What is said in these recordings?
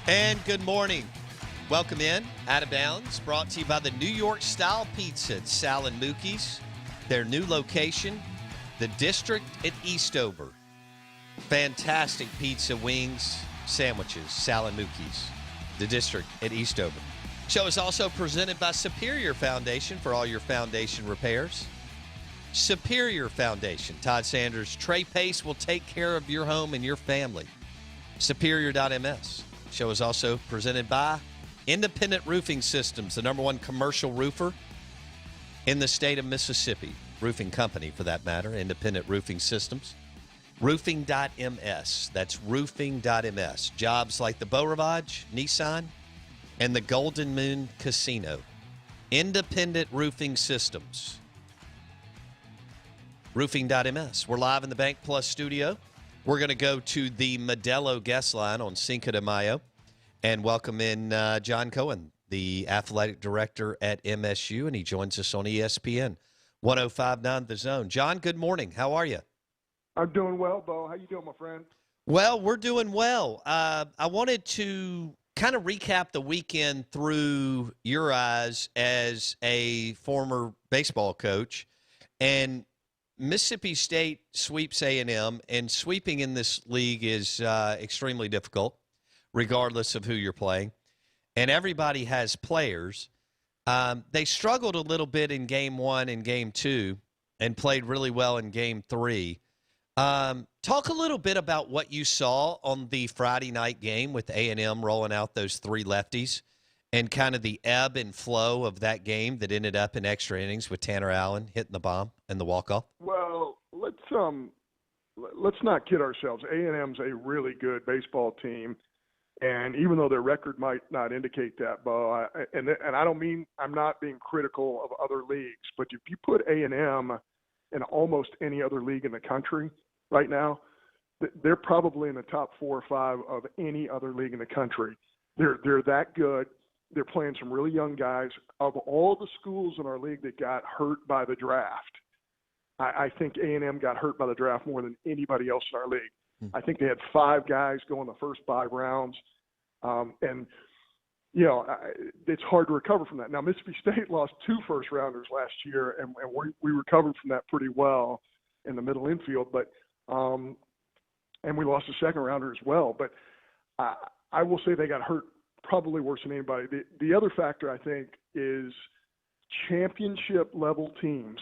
And good morning. Welcome in. Out of Bounds, brought to you by the New York Style Pizza at Sal and Mookie's. Their new location, the District at Eastover. Fantastic pizza, wings, sandwiches, Sal and Mookie's. The District at Eastover. Show is also presented by Superior Foundation for all your foundation repairs. Superior Foundation. Todd Sanders, Trey Pace will take care of your home and your family. Superior.ms. Show is also presented by Independent Roofing Systems, the #1 commercial roofer in the state of Mississippi. Roofing company, for that matter, Independent Roofing Systems. Roofing.ms. That's roofing.ms. Jobs like the Beau Rivage, Nissan, and the Golden Moon Casino. Independent Roofing Systems. Roofing.ms. We're live in the Bank Plus studio. We're going to go to the Modelo guest line on Cinco de Mayo and welcome in John Cohen, the athletic director at MSU, and he joins us on ESPN 105.9 The Zone. John, good morning. How are you? I'm doing well, Bo. How you doing, my friend? Well, we're doing well. I wanted to kind of recap the weekend through your eyes as a former baseball coach. And Mississippi State sweeps A&M, and sweeping in this league is extremely difficult, regardless of who you're playing. And everybody has players. They struggled a little bit in Game 1 and Game 2 and played really well in Game 3. Talk a little bit about what you saw on the Friday night game with A&M rolling out those three lefties and kind of the ebb and flow of that game that ended up in extra innings with Tanner Allen hitting the bomb and the walk-off. Well, let's not kid ourselves. A&M's a really good baseball team, and even though their record might not indicate that, Bo, and I don't mean I'm not being critical of other leagues, but if you put A&M in almost any other league in the country right now, they're probably in the top 4 or 5 of any other league in the country. They're that good. They're playing some really young guys. Of all the schools in our league that got hurt by the draft, I think A&M got hurt by the draft more than anybody else in our league. I think they had 5 guys go in the first 5 rounds. And, you know, it's hard to recover from that. Now, Mississippi State lost 2 first-rounders last year, and we recovered from that pretty well in the middle infield. But and we lost a second-rounder as well. But I will say they got hurt probably worse than anybody. The other factor, I think, is championship-level teams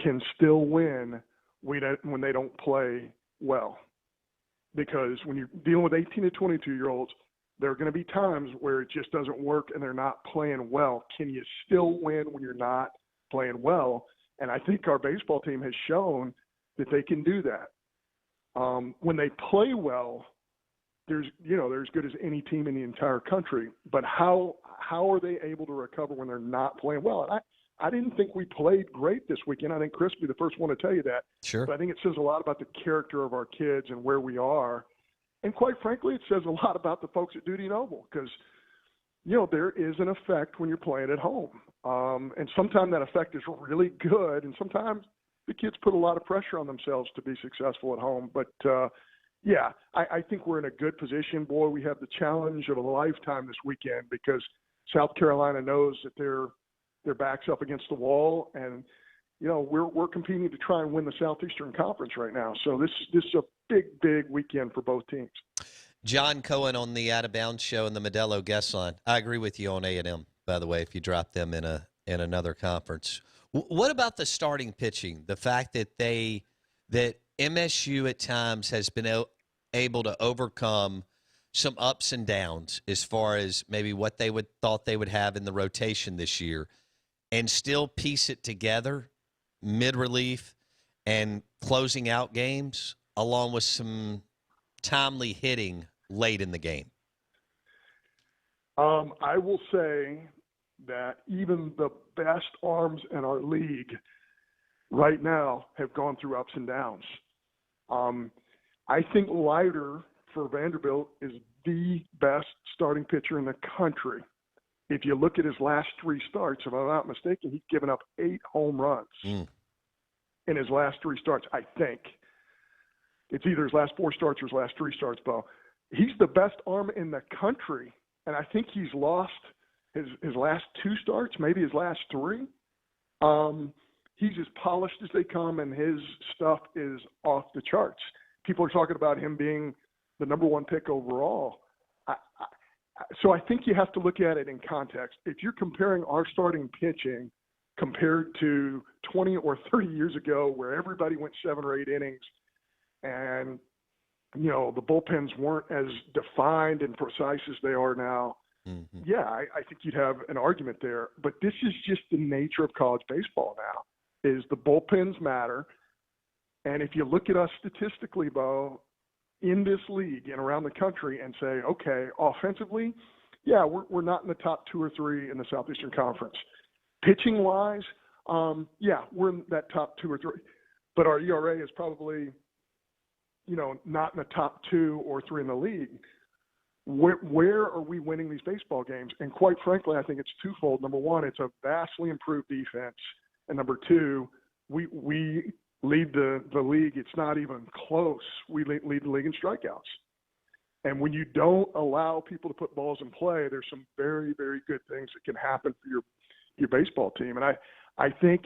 can still win when they don't play well. Because when you're dealing with 18 to 22-year-olds, there are going to be times where it just doesn't work and they're not playing well. Can you still win when you're not playing well? And I think our baseball team has shown that they can do that. When they play well, they're as good as any team in the entire country. But how are they able to recover when they're not playing well? And I didn't think we played great this weekend. I think Chris will be the first one to tell you that. Sure. But I think it says a lot about the character of our kids and where we are. And quite frankly, it says a lot about the folks at Duty Noble because, you know, there is an effect when you're playing at home. And sometimes that effect is really good, and sometimes the kids put a lot of pressure on themselves to be successful at home. But, yeah, I think we're in a good position. Boy, we have the challenge of a lifetime this weekend because South Carolina knows that their back's up against the wall, and you know we're competing to try and win the Southeastern Conference right now. So this is a big weekend for both teams. John Cohen on the Out of Bounds show and the Modelo guest line. I agree with you on A&M. By the way, if you drop them in another conference, what about the starting pitching? The fact that MSU at times has been able to overcome some ups and downs as far as maybe what they thought they would have in the rotation this year and still piece it together mid-relief and closing out games along with some timely hitting late in the game. I will say that even the best arms in our league right now have gone through ups and downs. I think Leiter for Vanderbilt is the best starting pitcher in the country. If you look at his last 3 starts, if I'm not mistaken, he's given up 8 home runs in his last 3 starts, I think. It's either his last 4 starts or his last 3 starts, Bo. He's the best arm in the country and I think he's lost his last 2 starts, maybe his last 3. He's as polished as they come, and his stuff is off the charts. People are talking about him being the number 1 pick overall. So I think you have to look at it in context. If you're comparing our starting pitching compared to 20 or 30 years ago where everybody went 7 or 8 innings and, the bullpens weren't as defined and precise as they are now, yeah, I think you'd have an argument there. But this is just the nature of college baseball now, is the bullpens matter. And if you look at us statistically, Bo, in this league and around the country and say, okay, offensively, yeah, we're not in the top 2 or 3 in the Southeastern Conference. Pitching-wise, yeah, we're in that top 2 or 3. But our ERA is probably, not in the top 2 or 3 in the league. Where are we winning these baseball games? And quite frankly, I think it's twofold. Number one, it's a vastly improved defense. And number two, we lead the league. It's not even close. We lead the league in strikeouts. And when you don't allow people to put balls in play, there's some very, very good things that can happen for your baseball team. And I think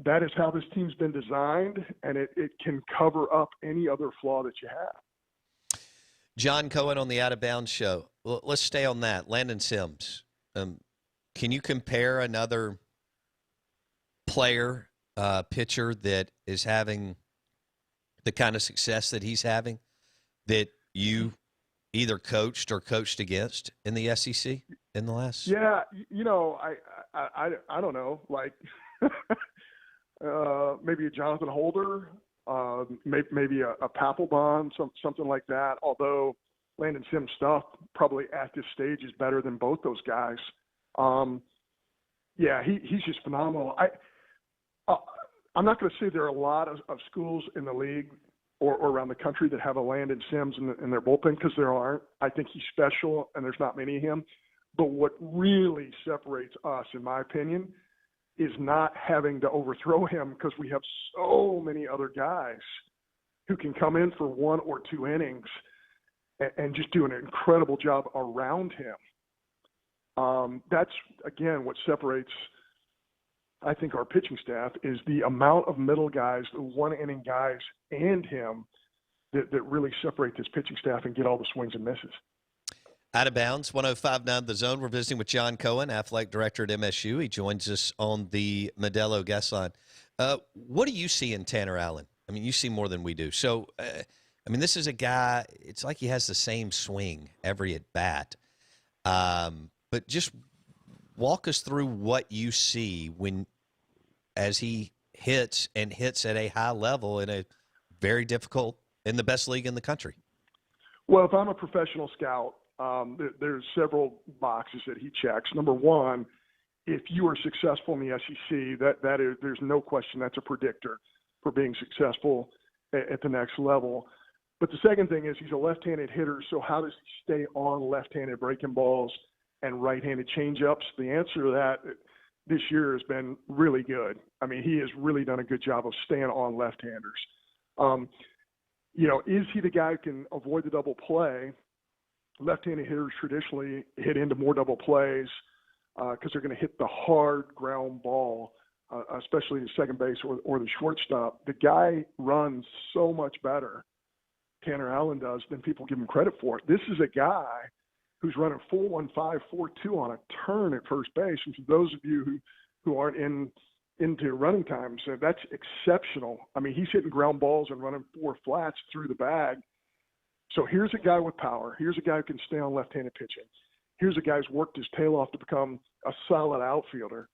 that is how this team's been designed, and it can cover up any other flaw that you have. John Cohen on the Out of Bounds show. Well, let's stay on that. Landon Sims. Can you compare another player, pitcher that is having the kind of success that he's having that you either coached or coached against in the SEC in the last? Yeah, I don't know, like maybe a Jonathan Holder, maybe a Papelbon, something like that. Although Landon Sims' stuff probably at this stage is better than both those guys. Yeah, he's just phenomenal. I'm not going to say there are a lot of schools in the league or around the country that have a Landon Sims in their bullpen, because there aren't. I think he's special, and there's not many of him. But what really separates us, in my opinion, is not having to overthrow him, because we have so many other guys who can come in for 1 or 2 innings and just do an incredible job around him. That's, again, what separates, I think, our pitching staff, is the amount of middle guys, the 1-inning guys, and him that really separate this pitching staff and get all the swings and misses. Out of Bounds, 105.9 The Zone. We're visiting with John Cohen, athletic director at MSU. He joins us on the Modelo guest line. What do you see in Tanner Allen? I mean, you see more than we do. So, this is a guy, it's like he has the same swing every at bat. But just walk us through what you see as he hits at a high level in a very difficult, in the best league in the country. Well, if I'm a professional scout, there's several boxes that he checks. Number one, if you are successful in the SEC, that is, there's no question that's a predictor for being successful at the next level. But the second thing is he's a left-handed hitter, so how does he stay on left-handed breaking balls and right-handed changeups? The answer to that this year has been really good. I mean, he has really done a good job of staying on left-handers. Is he the guy who can avoid the double play? Left-handed hitters traditionally hit into more double plays because they're going to hit the hard ground ball, especially the second base or the shortstop. The guy runs so much better, Tanner Allen does, than people give him credit for. This is a guy who's running 4.15, 4.2 on a turn at first base. And for those of you who aren't into running times, that's exceptional. I mean, he's hitting ground balls and running 4 flats through the bag. So here's a guy with power. Here's a guy who can stay on left-handed pitching. Here's a guy who's worked his tail off to become a solid outfielder.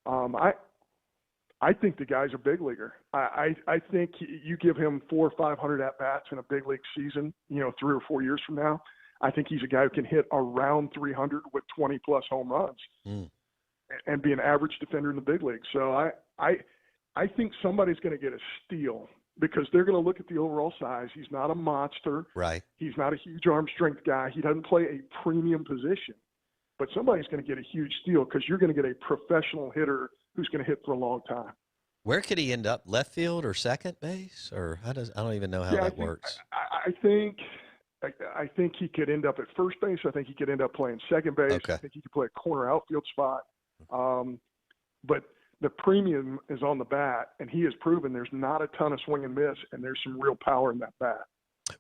I think the guy's a big leaguer. I think you give him 400 or 500 at-bats in a big league season, 3 or 4 years from now, I think he's a guy who can hit around 300 with 20-plus home runs and be an average defender in the big league. So I think somebody's going to get a steal, because they're going to look at the overall size. He's not a monster. Right. He's not a huge arm strength guy. He doesn't play a premium position. But somebody's going to get a huge steal, because you're going to get a professional hitter who's going to hit for a long time. Where could he end up? Left field or second base? Or I don't even know how that works. I think I think he could end up at first base. I think he could end up playing second base. Okay. I think he could play a corner outfield spot. But the premium is on the bat, and he has proven there's not a ton of swing and miss, and there's some real power in that bat.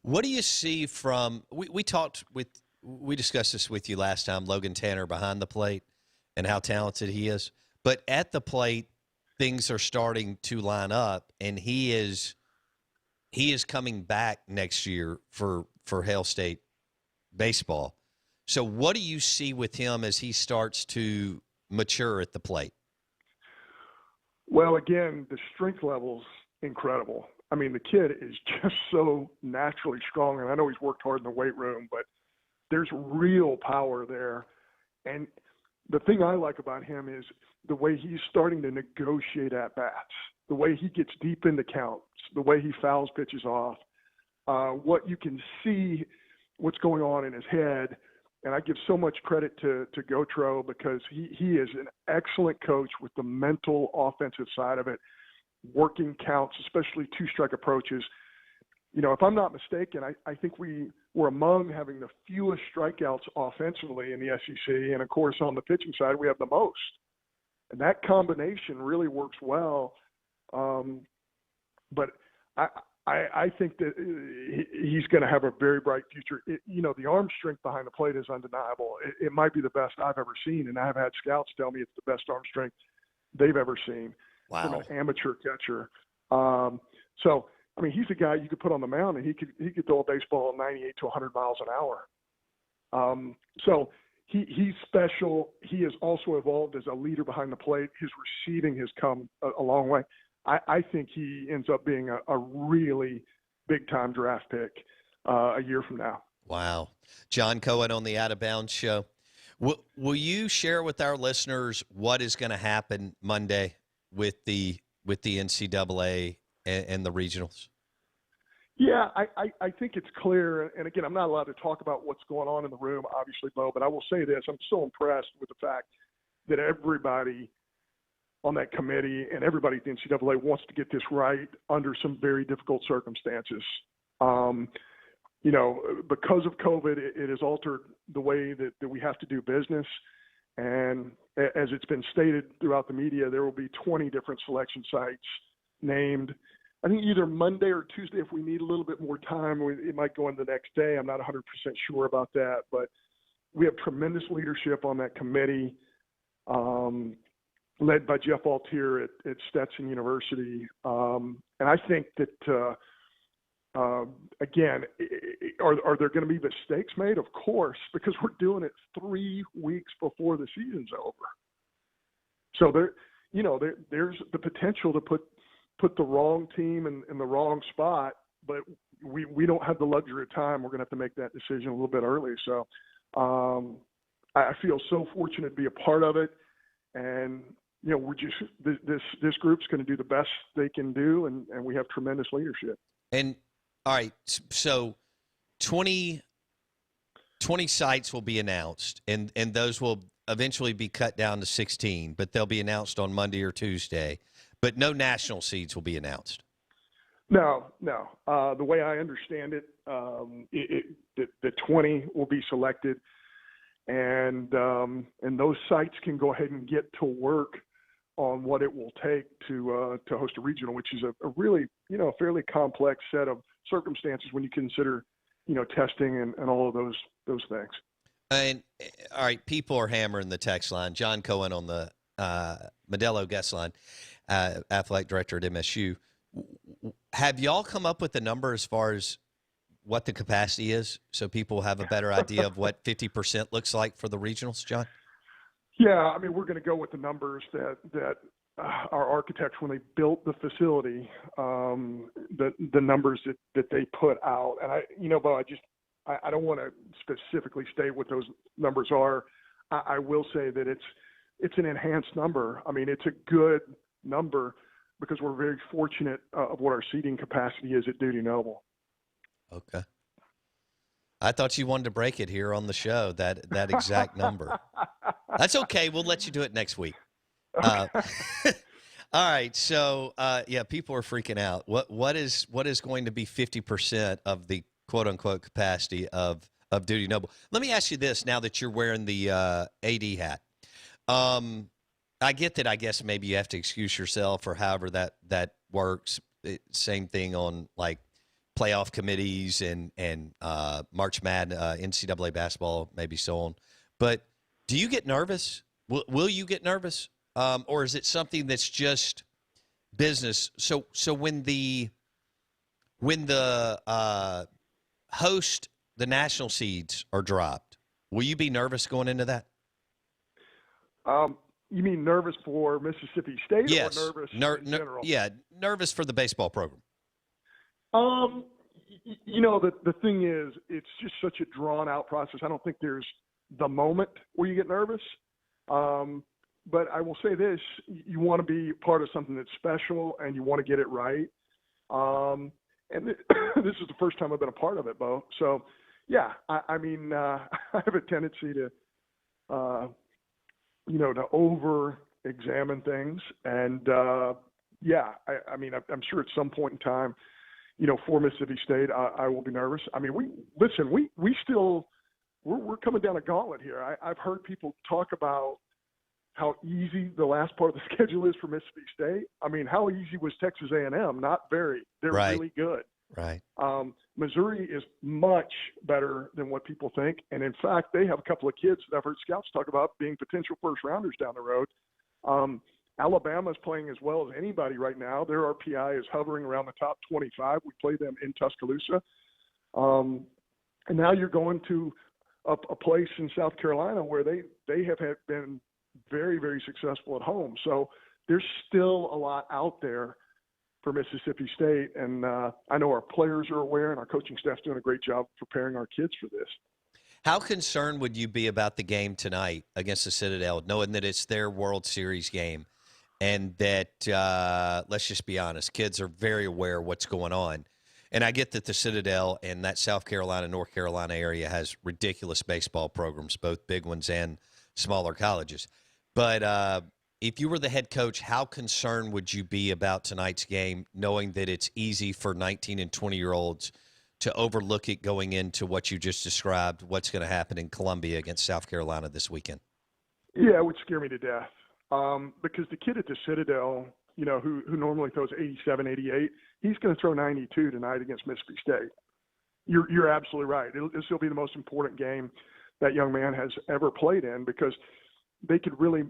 What do you see from we discussed this with you last time, Logan Tanner behind the plate and how talented he is. But at the plate, things are starting to line up, and he is coming back next year for Hail State baseball. So what do you see with him as he starts to mature at the plate? Well, again, the strength level's incredible. I mean, the kid is just so naturally strong, and I know he's worked hard in the weight room, but there's real power there. And the thing I like about him is the way he's starting to negotiate at-bats, the way he gets deep into counts, the way he fouls pitches off, what you can see what's going on in his head. And I give so much credit to Gotro because he is an excellent coach with the mental offensive side of it, working counts, especially two-strike approaches. You know, if I'm not mistaken, I think we were among having the fewest strikeouts offensively in the SEC. And, of course, on the pitching side, we have the most. And that combination really works well. But I think that he's going to have a very bright future. The arm strength behind the plate is undeniable. It might be the best I've ever seen, and I've had scouts tell me it's the best arm strength they've ever seen from an amateur catcher. So, I mean, he's a guy you could put on the mound, and he could throw a baseball 98 to 100 miles an hour. So he's special. He has also evolved as a leader behind the plate. His receiving has come a long way. I think he ends up being a really big-time draft pick a year from now. Wow. John Cohen on the Out of Bounds show. Will you share with our listeners what is going to happen Monday with the NCAA and the regionals? Yeah, I think it's clear. And, again, I'm not allowed to talk about what's going on in the room, obviously, Bo, but I will say this. I'm so impressed with the fact that everybody on that committee and everybody at the NCAA wants to get this right under some very difficult circumstances. Because of COVID, it has altered the way that we have to do business. And as it's been stated throughout the media, there will be 20 different selection sites named. I think either Monday or Tuesday, if we need a little bit more time, it might go in the next day. I'm not 100% sure about that, but we have tremendous leadership on that committee. Led by Jeff Altier at Stetson University. And I think that, again, are there going to be mistakes made? Of course, because we're doing it 3 weeks before the season's over. So there's the potential to put the wrong team in the wrong spot, but we don't have the luxury of time. We're going to have to make that decision a little bit early. So I feel so fortunate to be a part of it. And, we're just this group's going to do the best they can do, and we have tremendous leadership. And all right, so 20 sites will be announced, and those will eventually be cut down to 16, but they'll be announced on Monday or Tuesday. But no national seeds will be announced. No. The way I understand it, the 20 will be selected, and those sites can go ahead and get to work on what it will take to host a regional, which is a really, fairly complex set of circumstances when you consider, testing and all of those things. And all right, people are hammering the text line. John Cohen on the Modelo guest line, athletic director at MSU. Have y'all come up with a number as far as what the capacity is so people have a better idea of what 50% looks like for the regionals, John? Yeah, I mean, we're going to go with the numbers that our architects, when they built the facility, the numbers that they put out. And Bo, I don't want to specifically state what those numbers are. I will say that it's an enhanced number. I mean, it's a good number because we're very fortunate of what our seating capacity is at Dudy Noble. Okay. I thought you wanted to break it here on the show, that exact number. That's okay. We'll let you do it next week. All right. So, people are freaking out. What is going to be 50% of the quote unquote capacity of Duty Noble. Let me ask you this: now that you're wearing the AD hat, I get that. I guess maybe you have to excuse yourself or however that works. Same thing on like playoff committees and March Madness, NCAA basketball, maybe so on. But do you get nervous? Will you get nervous, or is it something that's just business? So when the host, the national seeds are dropped, will you be nervous going into that? You mean nervous for Mississippi State, Yes. or nervous in general? Yeah, nervous for the baseball program. The thing is, it's just such a drawn-out process. I don't think there's the moment where you get nervous. But I will say this: you want to be part of something that's special, and you want to get it right. And this is the first time I've been a part of it, Bo. So, yeah, I have a tendency to, to over-examine things. And, I'm sure at some point in time, for Mississippi State, I will be nervous. I mean, we're coming down a gauntlet here. I've heard people talk about how easy the last part of the schedule is for Mississippi State. I mean, how easy was Texas A&M? Not very. They're Right. really good. Right. Missouri is much better than what people think. And in fact, they have a couple of kids that I've heard scouts talk about being potential first rounders down the road. Alabama's playing as well as anybody right now. Their RPI is hovering around the top 25. We play them in Tuscaloosa. And now you're going to a place in South Carolina where they have been very, very successful at home. So there's still a lot out there for Mississippi State. And I know our players are aware, and our coaching staff's doing a great job preparing our kids for this. How concerned would you be about the game tonight against the Citadel, knowing that it's their World Series game and that, let's just be honest, kids are very aware of what's going on? And I get that the Citadel and that South Carolina, North Carolina area has ridiculous baseball programs, both big ones and smaller colleges. But if you were the head coach, how concerned would you be about tonight's game, knowing that it's easy for 19 and 20-year-olds to overlook it going into what you just described, what's going to happen in Columbia against South Carolina this weekend? Yeah, it would scare me to death because the kid at the Citadel, who normally throws 87, 88, he's going to throw 92 tonight against Mississippi State. You're absolutely right. This will be the most important game that young man has ever played in because they could really,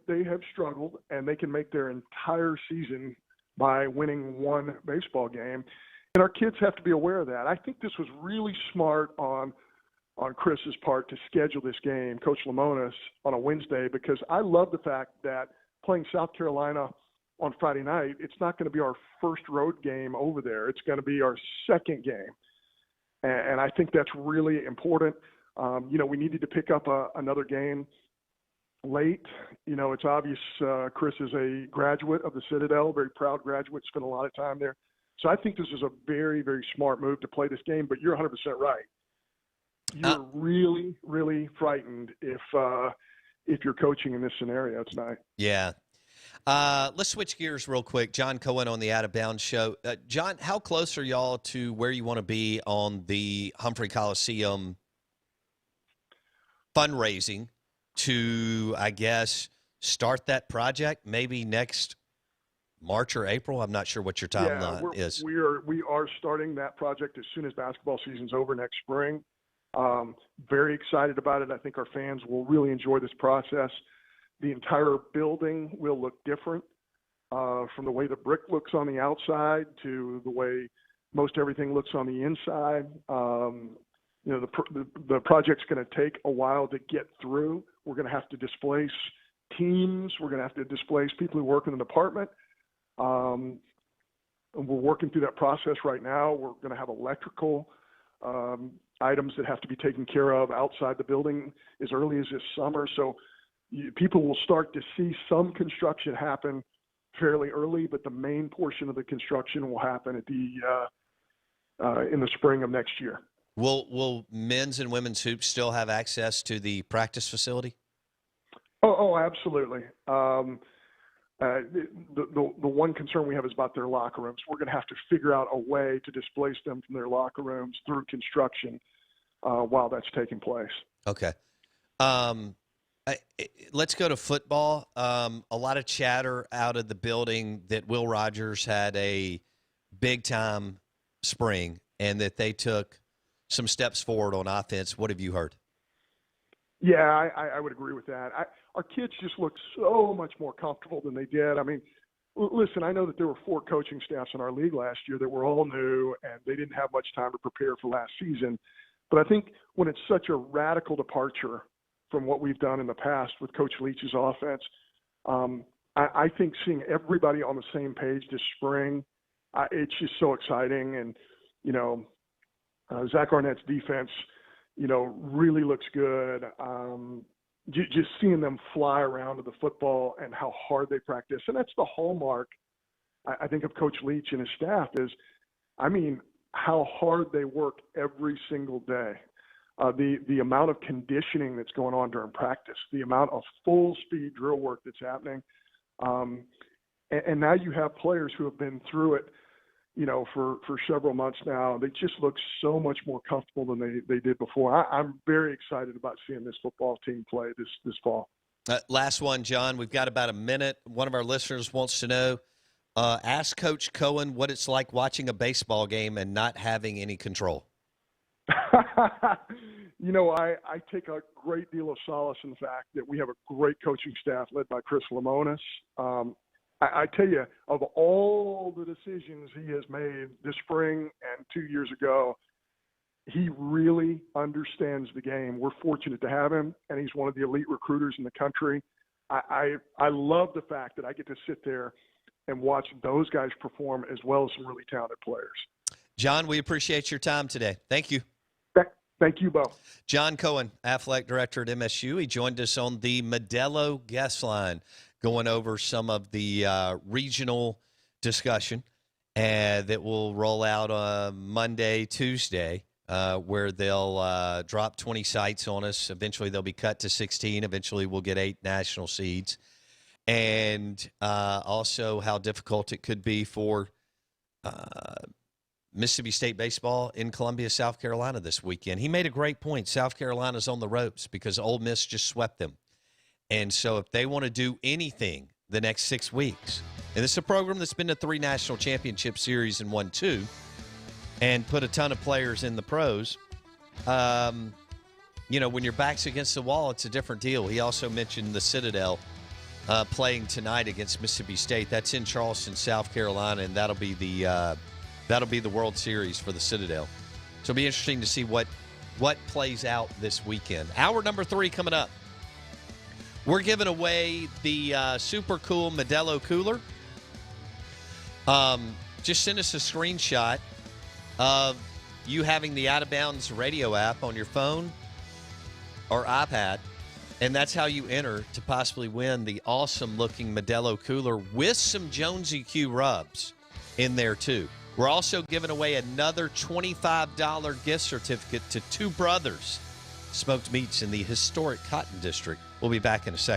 they have struggled, and they can make their entire season by winning one baseball game. And our kids have to be aware of that. I think this was really smart on Chris's part to schedule this game, Coach Lamonis, on a Wednesday, because I love the fact that playing South Carolina on Friday night, it's not going to be our first road game over there. It's going to be our second game. And I think that's really important. We needed to pick up another game late. It's obvious Chris is a graduate of the Citadel, very proud graduate, spent a lot of time there. So I think this is a very, very smart move to play this game, but you're 100% right. You're really, really frightened if you're coaching in this scenario tonight. Yeah. Let's switch gears real quick. John Cohen on the Out of Bounds show. John, how close are y'all to where you want to be on the Humphrey Coliseum fundraising to, I guess, start that project maybe next March or April? I'm not sure what your timeline is. We are starting that project as soon as basketball season's over next spring. Very excited about it. I think our fans will really enjoy this process. The entire building will look different from the way the brick looks on the outside to the way most everything looks on the inside. The project's going to take a while to get through. We're going to have to displace teams. We're going to have to displace people who work in the department. And we're working through that process right now. We're going to have electrical items that have to be taken care of outside the building as early as this summer. So people will start to see some construction happen fairly early, but the main portion of the construction will happen at in the spring of next year. Will men's and women's hoops still have access to the practice facility? Oh, absolutely. The one concern we have is about their locker rooms. We're going to have to figure out a way to displace them from their locker rooms through construction while that's taking place. Okay. Let's go to football. A lot of chatter out of the building that Will Rogers had a big-time spring and that they took some steps forward on offense. What have you heard? Yeah, I would agree with that. Our kids just look so much more comfortable than they did. I mean, listen, I know that there were 4 coaching staffs in our league last year that were all new, and they didn't have much time to prepare for last season. But I think when it's such a radical departure from what we've done in the past with Coach Leach's offense, I think seeing everybody on the same page this spring, it's just so exciting. And, Zach Arnett's defense, really looks good. Just seeing them fly around to the football and how hard they practice. And that's the hallmark, I think, of Coach Leach and his staff is, how hard they work every single day. The amount of conditioning that's going on during practice, the amount of full speed drill work that's happening. And now you have players who have been through it, for several months now. They just look so much more comfortable than they did before. I'm very excited about seeing this football team play this fall. Last one, John. We've got about a minute. One of our listeners wants to know, ask Coach Cohen what it's like watching a baseball game and not having any control. I take a great deal of solace in the fact that we have a great coaching staff led by Chris Lemonis. I tell you, of all the decisions he has made this spring and 2 years ago, he really understands the game. We're fortunate to have him, and he's one of the elite recruiters in the country. I love the fact that I get to sit there and watch those guys perform as well as some really talented players. John, we appreciate your time today. Thank you. Thank you, Bo. John Cohen, Athletic Director at MSU. He joined us on the Modelo guest line, going over some of the regional discussion that will roll out Monday, Tuesday, where they'll drop 20 sites on us. Eventually, they'll be cut to 16. Eventually, we'll get 8 national seeds. And also how difficult it could be for Mississippi State baseball in Columbia, South Carolina this weekend. He made a great point. South Carolina's on the ropes because Ole Miss just swept them. And so if they want to do anything the next 6 weeks, and this is a program that's been to 3 national championship series and won 2 and put a ton of players in the pros, when your back's against the wall, it's a different deal. He also mentioned the Citadel playing tonight against Mississippi State. That's in Charleston, South Carolina, and that'll be the World Series for the Citadel. So it'll be interesting to see what plays out this weekend. Hour number 3 coming up. We're giving away the super cool Modelo cooler. Just send us a screenshot of you having the Out of Bounds radio app on your phone or iPad, and that's how you enter to possibly win the awesome-looking Modelo cooler with some Jonesy Q rubs in there, too. We're also giving away another $25 gift certificate to Two Brothers Smoked Meats in the historic Cotton District. We'll be back in a second.